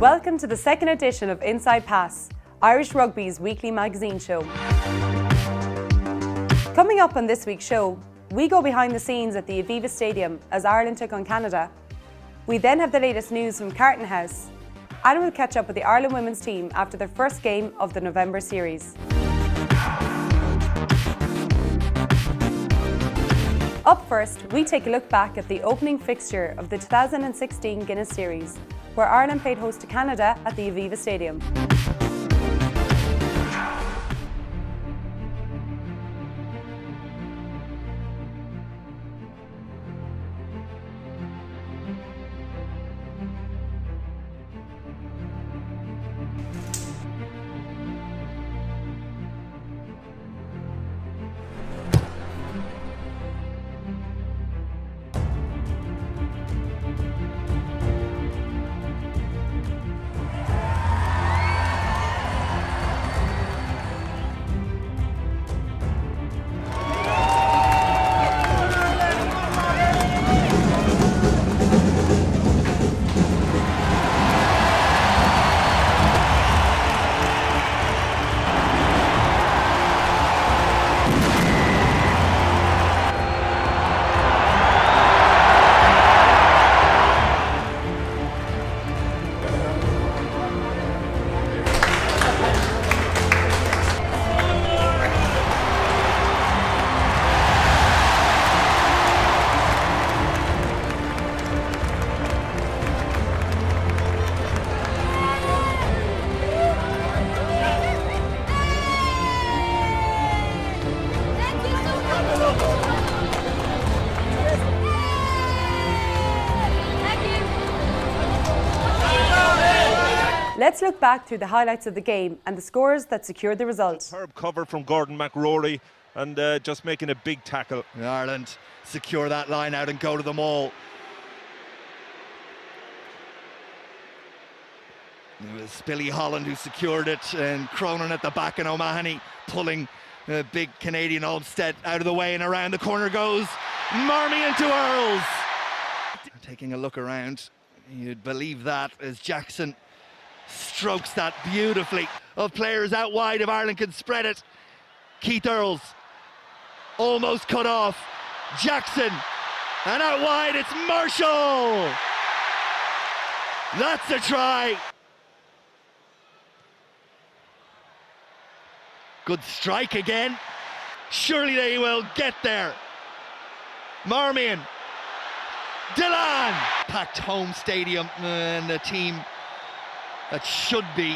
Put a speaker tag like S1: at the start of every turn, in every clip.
S1: Welcome to the second edition of Inside Pass, Irish Rugby's weekly magazine show. Coming up on this week's show, we go behind the scenes at the Aviva Stadium as Ireland took on Canada. We then have the latest news from Carton House, and we'll catch up with the Ireland women's team after their first game of the November series. Up first, we take a look back at the opening fixture of the 2016 Guinness Series, where Ireland played host to Canada at the Aviva Stadium. Let's look back through the highlights of the game and the scores that secured the result.
S2: Superb cover from Gordon McRory and just making a big tackle.
S3: Ireland secure that line out and go to them all. It was Billy Holland who secured it, and Cronin at the back, and O'Mahony pulling the big Canadian Olmsted out of the way, and around the corner goes Marmion to Earls. Taking a look around, you'd believe that, as Jackson strokes that beautifully. Of players out wide, if Ireland can spread it. Keith Earls almost cut off. Jackson, and out wide it's Marshall. That's a try. Good strike again. Surely they will get there. Marmion, Dillon. Packed home stadium, and the team that should be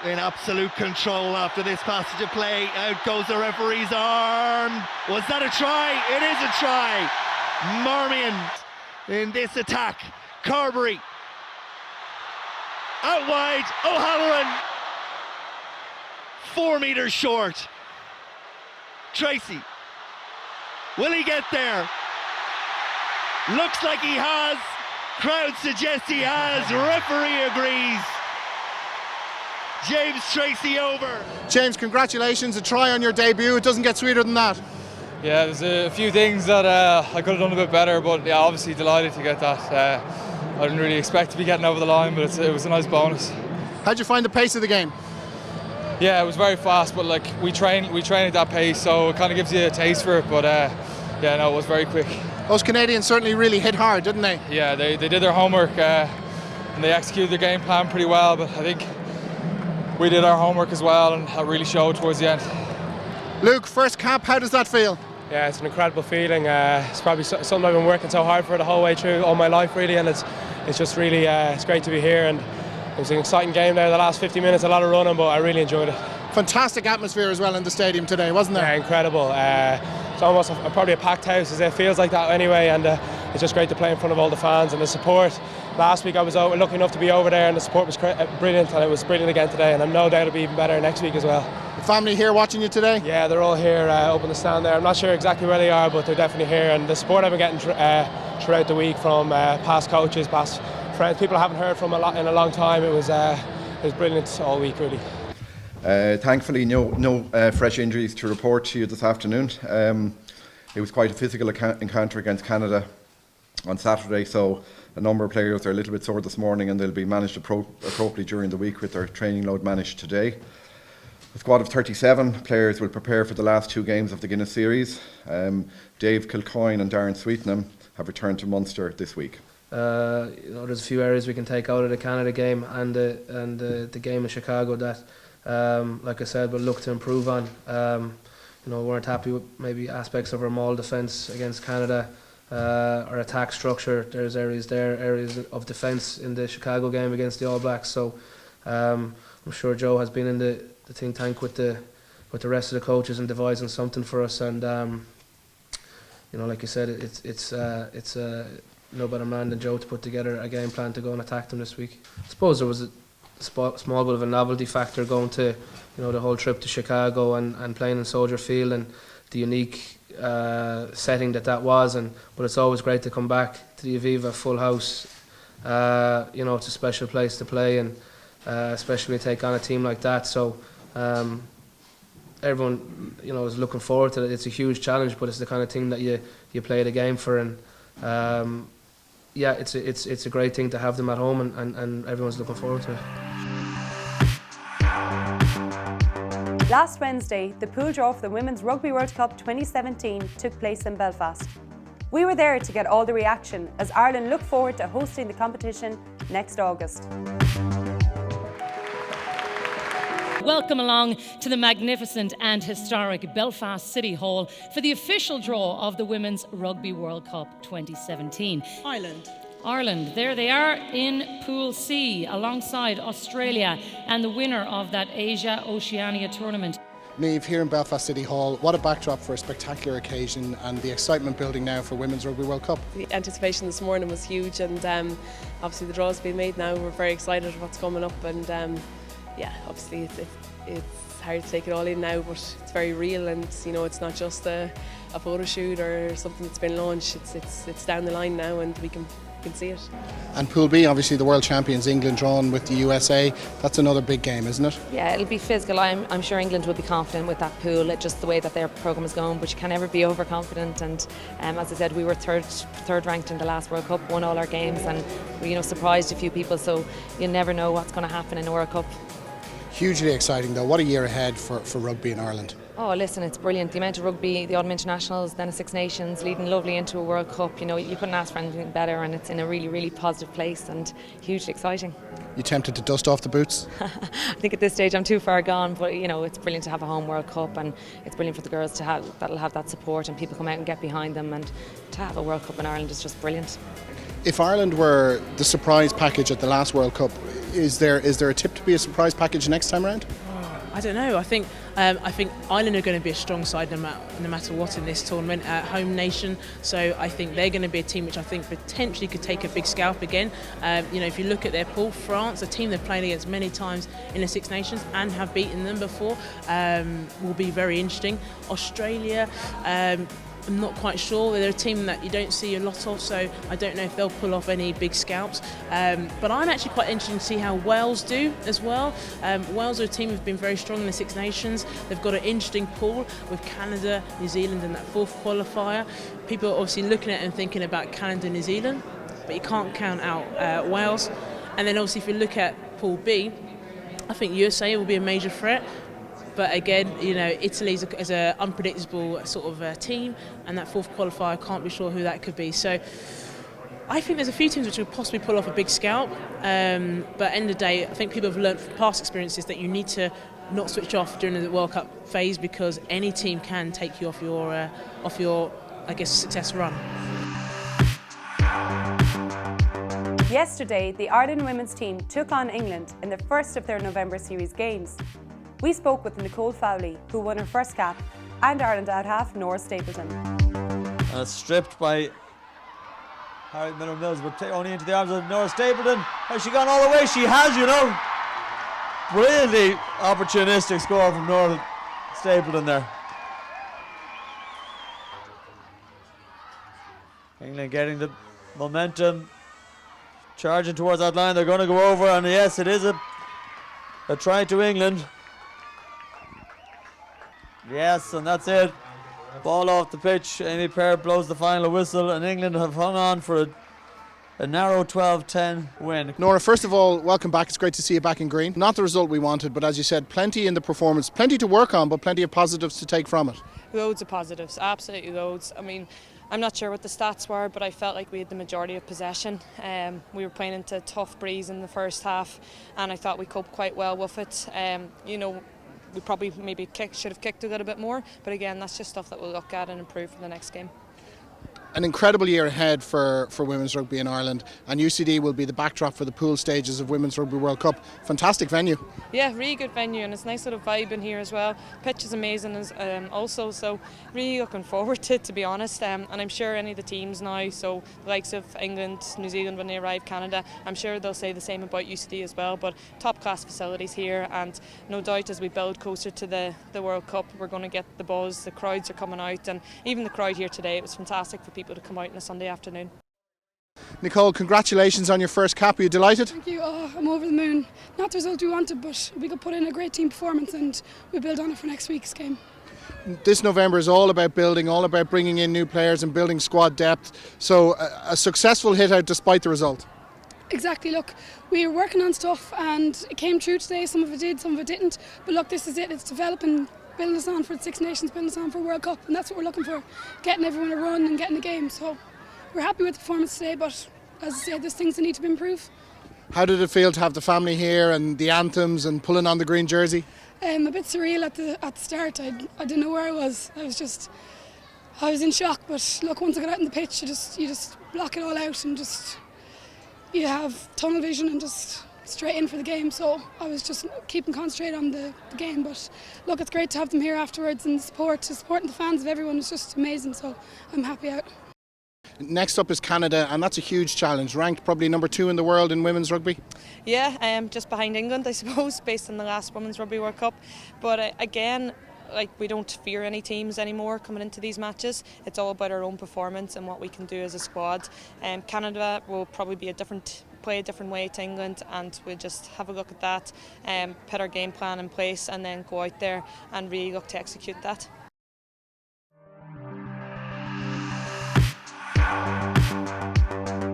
S3: in absolute control after this passage of play. Out goes the referee's arm. Was that a try? It is a try. Marmion in this attack. Carberry out wide. O'Halloran 4 meters short. Tracy, will he get there? Looks like he has. Crowd suggests he has. Referee agrees. James Tracy over.
S4: James, congratulations, a try on your debut. It doesn't get sweeter than that.
S5: Yeah, there's a few things that I could have done a bit better, but yeah, obviously delighted to get that. I didn't really expect to be getting over the line, but it was a nice bonus.
S4: How'd you find the pace of the game?
S5: Yeah, it was very fast, but like we train at that pace, so it kind of gives you a taste for it. But yeah, no, it was very quick.
S4: Those Canadians certainly really hit hard, didn't they?
S5: Yeah, they did their homework and they executed their game plan pretty well, but I think we did our homework as well, and that really showed towards the end.
S4: Luke, first cap, how does that feel?
S6: Yeah, it's an incredible feeling. It's probably something I've been working so hard for the whole way through all my life, really, and it's just really it's great to be here. And it was an exciting game there. The last 50 minutes, a lot of running, but I really enjoyed it.
S4: Fantastic atmosphere as well in the stadium today, wasn't there?
S6: Yeah, incredible. It's almost probably a packed house, as it feels like that anyway, and it's just great to play in front of all the fans and the support. Last week I was lucky enough to be over there, and the support was brilliant, and it was brilliant again today, and I'm no doubt it'll be even better next week as well.
S4: The family here watching you today?
S6: Yeah, they're all here up in the stand there. I'm not sure exactly where they are, but they're definitely here, and the support I've been getting throughout the week from past coaches, past friends, people I haven't heard from in a long time. It was brilliant all week, really.
S7: Thankfully, no fresh injuries to report to you this afternoon. It was quite a physical encounter against Canada. on Saturday. So a number of players are a little bit sore this morning, and they'll be managed appropriately during the week with their training load managed today. A squad of 37 players will prepare for the last 2 games of the Guinness Series. Dave Kilcoyne and Darren Sweetenham have returned to Munster this week.
S8: There's a few areas we can take out of the Canada game and the game in Chicago that, like I said, we'll look to improve on. We weren't happy with maybe aspects of our maul defence against Canada, our attack structure. There's areas of defence in the Chicago game against the All Blacks. So I'm sure Joe has been in the think tank with the rest of the coaches and devising something for us. And like you said, it's no better man than Joe to put together a game plan to go and attack them this week. I suppose there was a small bit of a novelty factor going to the whole trip to Chicago and playing in Soldier Field and the unique setting that was. But it's always great to come back to the Aviva full house. It's a special place to play, and especially when you take on a team like that. So everyone is looking forward to it. It's a huge challenge, but it's the kind of thing that you play the game for. And it's a great thing to have them at home, and everyone's looking forward to it.
S1: Last Wednesday, the pool draw for the Women's Rugby World Cup 2017 took place in Belfast. We were there to get all the reaction as Ireland look forward to hosting the competition next August.
S9: Welcome along to the magnificent and historic Belfast City Hall for the official draw of the Women's Rugby World Cup 2017. Ireland, there they are in Pool C alongside Australia and the winner of that Asia-Oceania tournament.
S4: Niamh, here in Belfast City Hall, what a backdrop for a spectacular occasion, and the excitement building now for Women's Rugby World Cup.
S10: The anticipation this morning was huge, and obviously the draw's been made now. We're very excited what's coming up, and obviously it's hard to take it all in now, but it's very real, and it's not just a photo shoot or something that's been launched. It's down the line now, and we can see it.
S4: And Pool B, obviously the world champions England drawn with the USA. That's another big game, isn't it?
S11: Yeah, it'll be physical. I'm sure England will be confident with that pool, just the way that their programme is going, but you can never be overconfident. And as I said, we were third ranked in the last World Cup, won all our games, and we surprised a few people, so you never know what's going to happen in a World Cup.
S4: Hugely exciting though. What a year ahead for rugby in Ireland.
S11: Oh, listen, it's brilliant. The amount of rugby, the Autumn Internationals, then a Six Nations, leading lovely into a World Cup. You couldn't ask for anything better, and it's in a really, really positive place and hugely exciting.
S4: You tempted to dust off the boots?
S11: I think at this stage I'm too far gone, but it's brilliant to have a home World Cup, and it's brilliant for the girls that'll have that support and people come out and get behind them, and to have a World Cup in Ireland is just brilliant.
S4: If Ireland were the surprise package at the last World Cup, is there a tip to be a surprise package next time around?
S12: I don't know. I think Ireland are going to be a strong side no matter what in this tournament. Home nation, so I think they're going to be a team which I think potentially could take a big scalp again. If you look at their pool, France, a team they've played against many times in the Six Nations and have beaten them before, will be very interesting. Australia. I'm not quite sure. They're a team that you don't see a lot of, so I don't know if they'll pull off any big scalps. But I'm actually quite interested to see how Wales do as well. Wales are a team who've been very strong in the Six Nations. They've got an interesting pool with Canada, New Zealand and that fourth qualifier. People are obviously looking at it and thinking about Canada and New Zealand, but you can't count out Wales. And then obviously if you look at Pool B, I think USA will be a major threat. But again, Italy is an unpredictable sort of team, and that fourth qualifier, can't be sure who that could be. So I think there's a few teams which could possibly pull off a big scalp. But at the end of the day, I think people have learned from past experiences that you need to not switch off during the World Cup phase, because any team can take you off your success run.
S1: Yesterday, the Ireland women's team took on England in the first of their November Series games. We spoke with Nicole Fowley, who won her first cap, and Ireland out half Nora Stapleton.
S13: Stripped by Harriet Miller-Mills, but only into the arms of Nora Stapleton. Has she gone all the way? She has, Brilliantly opportunistic score from Nora Stapleton there. England getting the momentum, charging towards that line. They're going to go over, and yes, it is a try to England. Yes, and that's it. Ball off the pitch. Amy Pear blows the final whistle, and England have hung on for a narrow 12-10 win.
S4: Nora, first of all, welcome back. It's great to see you back in green. Not the result we wanted, but as you said, plenty in the performance, plenty to work on, but plenty of positives to take from it.
S14: Loads of positives, absolutely loads. I mean, I'm not sure what the stats were, but I felt like we had the majority of possession. We were playing into a tough breeze in the first half, and I thought we coped quite well with it. We probably maybe should have kicked a little bit more, but again, that's just stuff that we'll look at and improve for the next game.
S4: An incredible year ahead for women's rugby in Ireland, and UCD will be the backdrop for the pool stages of Women's Rugby World Cup. Fantastic venue.
S14: Yeah, really good venue, and it's a nice little vibe in here as well. Pitch is amazing also, so really looking forward to it, to be honest. And I'm sure any of the teams now, so the likes of England, New Zealand when they arrive, Canada, I'm sure they'll say the same about UCD as well. But top class facilities here, and no doubt as we build closer to the World Cup, we're going to get the buzz. The crowds are coming out, and even the crowd here today, it was fantastic for people to come out on a Sunday afternoon.
S4: Nicole, congratulations on your first cap. Are you delighted?
S15: Thank you. Oh, I'm over the moon. Not the result we wanted, but we could put in a great team performance and we build on it for next week's game.
S4: This November is all about building, all about bringing in new players and building squad depth. So a successful hit out despite the result.
S15: Exactly. Look, we were working on stuff and it came true today. Some of it did, some of it didn't. But look, this is it. It's developing, building us on for the Six Nations, building us on for World Cup, and that's what we're looking for. Getting everyone a run and getting the game. So we're happy with the performance today, but as I said, there's things that need to be improved.
S4: How did it feel to have the family here and the anthems and pulling on the green jersey?
S15: A bit surreal at the start. I didn't know where I was. I was in shock. But look, once I got out on the pitch, you just block it all out and you have tunnel vision and just straight in for the game. So I was just keeping concentrated on the game. But look, it's great to have them here afterwards, and supporting the fans of everyone is just amazing. So I'm happy out.
S4: Next up is Canada, and that's a huge challenge, ranked probably number 2 in the world in women's rugby.
S14: Yeah, just behind England, I suppose, based on the last Women's Rugby World Cup. But again, we don't fear any teams anymore coming into these matches. It's all about our own performance and what we can do as a squad. Canada will probably be play a different way to England, and we'll just have a look at that, put our game plan in place, and then go out there and really look to execute that.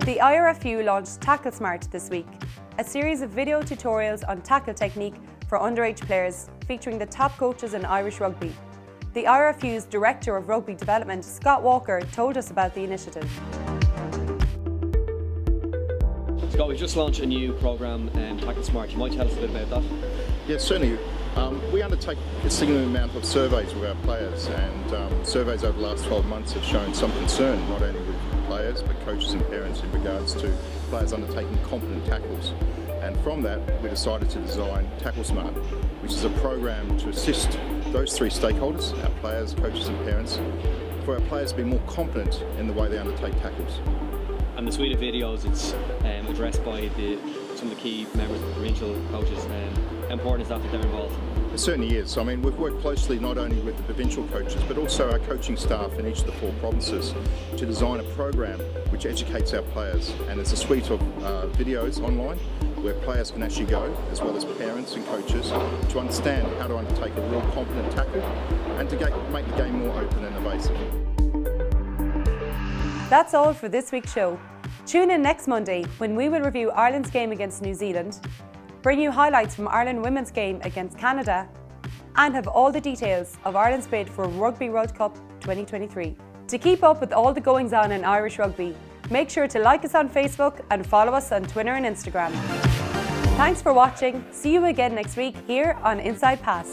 S1: The IRFU launched Tackle Smart this week, a series of video tutorials on tackle technique for underage players featuring the top coaches in Irish rugby. The IRFU's Director of Rugby Development, Scott Walker, told us about the initiative.
S16: Scott, we've just launched a new programme, Tackle Smart. You might tell us a bit about that?
S17: Yes, certainly. We undertake a significant amount of surveys with our players, and surveys over the last 12 months have shown some concern, not only with players but coaches and parents, in regards to players undertaking competent tackles. And from that, we decided to design Tackle Smart, which is a program to assist those three stakeholders, our players, coaches and parents, for our players to be more competent in the way they undertake tackles.
S16: And the suite of videos, it's addressed by some of the key members of the provincial coaches. How important is that they're involved?
S17: It certainly is. I mean, we've worked closely not only with the provincial coaches but also our coaching staff in each of the 4 provinces to design a program which educates our players. And it's a suite of videos online where players can actually go, as well as parents and coaches, to understand how to undertake a real competent tackle and to make the game more open and evasive.
S1: That's all for this week's show. Tune in next Monday when we will review Ireland's game against New Zealand, bring you highlights from Ireland women's game against Canada, and have all the details of Ireland's bid for Rugby World Cup 2023. To keep up with all the goings on in Irish rugby, make sure to like us on Facebook and follow us on Twitter and Instagram. Thanks for watching. See you again next week here on Inside Pass.